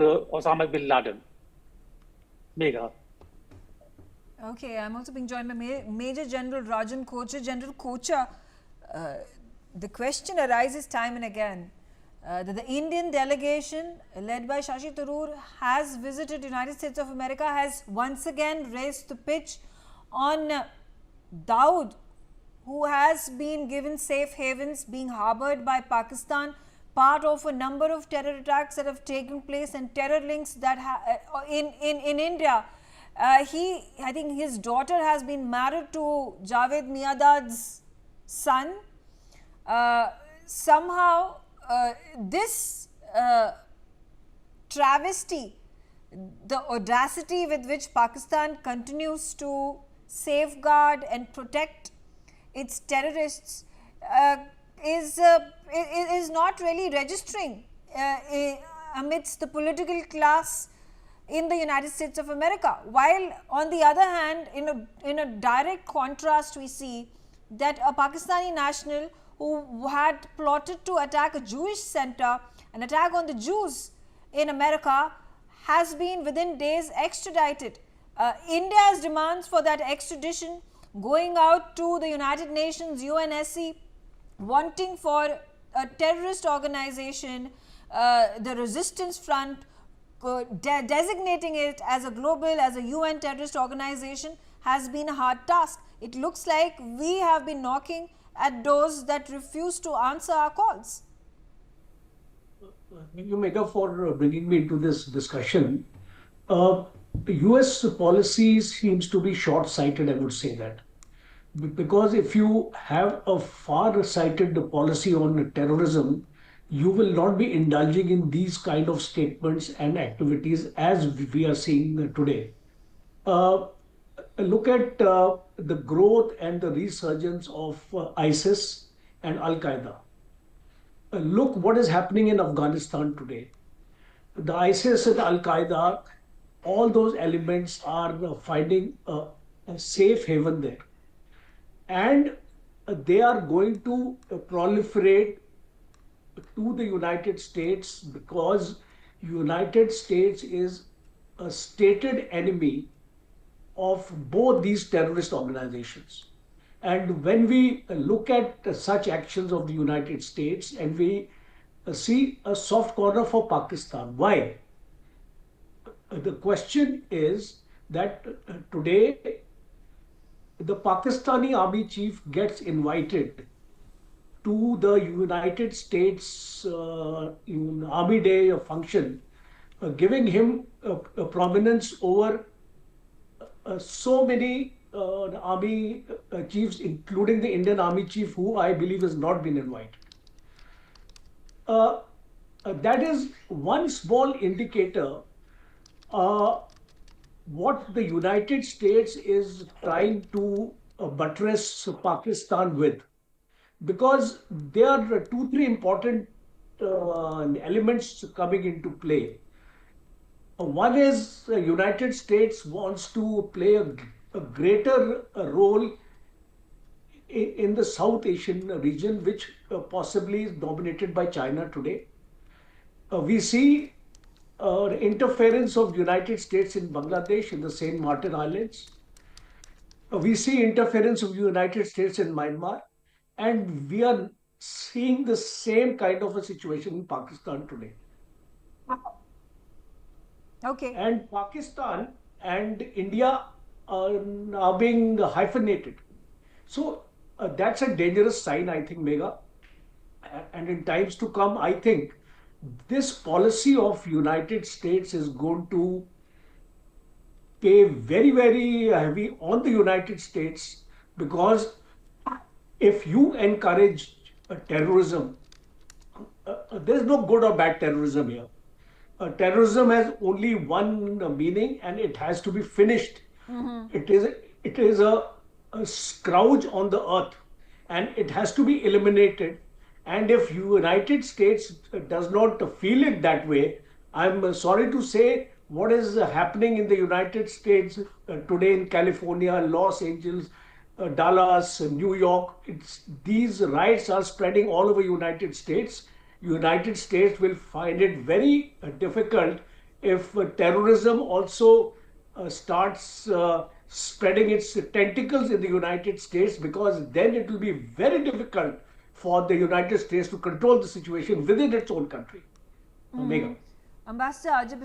Osama bin Laden. Megha. Okay, I'm also being joined by Major General Rajan Kochar. General Kochar, uh, the question arises time and again that the Indian delegation led by Shashi Tharoor has visited the United States of America, has once again raised the pitch on Dawood, who has been given safe havens, being harbored by Pakistan, part of a number of terror attacks that have taken place and terror links that in India. I think his daughter has been married to Javed Miadad's son. Somehow, this travesty, the audacity with which Pakistan continues to safeguard and protect its terrorists is not really registering amidst the political class in the United States of America. While on the other hand, in a direct contrast, we see that a Pakistani national who had plotted to attack a Jewish center, an attack on the Jews in America, has been within days extradited. India's demands for that extradition going out to the United Nations, UNSC, wanting for a terrorist organization, the Resistance Front, designating it as a global, as a UN terrorist organization, has been a hard task. It looks like we have been knocking at doors that refuse to answer our calls. Thank you, Megha, for bringing me into this discussion. The US policy seems to be short-sighted, I would say that. Because if you have a far-sighted policy on terrorism, you will not be indulging in these kind of statements and activities as we are seeing today. Look at the growth and the resurgence of ISIS and Al-Qaeda. Look what is happening in Afghanistan today. The ISIS and Al-Qaeda, all those elements are finding a safe haven there. And they are going to proliferate to the United States because United States is a stated enemy of both these terrorist organizations. And when we look at such actions of the United States and we see a soft corner for Pakistan, why? The question is that today the Pakistani army chief gets invited to the United States Army Day function, giving him a prominence over so many army chiefs, including the Indian Army chief, who I believe has not been invited. That is one small indicator what the United States is trying to buttress Pakistan with. Because there are two, three important elements coming into play. One is the United States wants to play a greater role in the South Asian region, which possibly is dominated by China today. We see interference of United States in Bangladesh, in the Saint Martin Islands. We see interference of United States in Myanmar. And we are seeing the same kind of a situation in Pakistan today. Okay. And Pakistan and India are being hyphenated. So that's a dangerous sign, I think, Megha. And in times to come, I think this policy of United States is going to pay very, very heavy on the United States, because if you encourage terrorism, there's no good or bad terrorism here. Terrorism has only one meaning, and it has to be finished. It is a scourge on the earth, and it has to be eliminated. And if United States does not feel it that way, I'm sorry to say what is happening in the United States today in California, Los Angeles, Dallas, New York. These riots are spreading all over United States. United States will find it very difficult if terrorism also starts spreading its tentacles in the United States, because then it will be very difficult for the United States to control the situation within its own country. Megha. Ambassador Ajay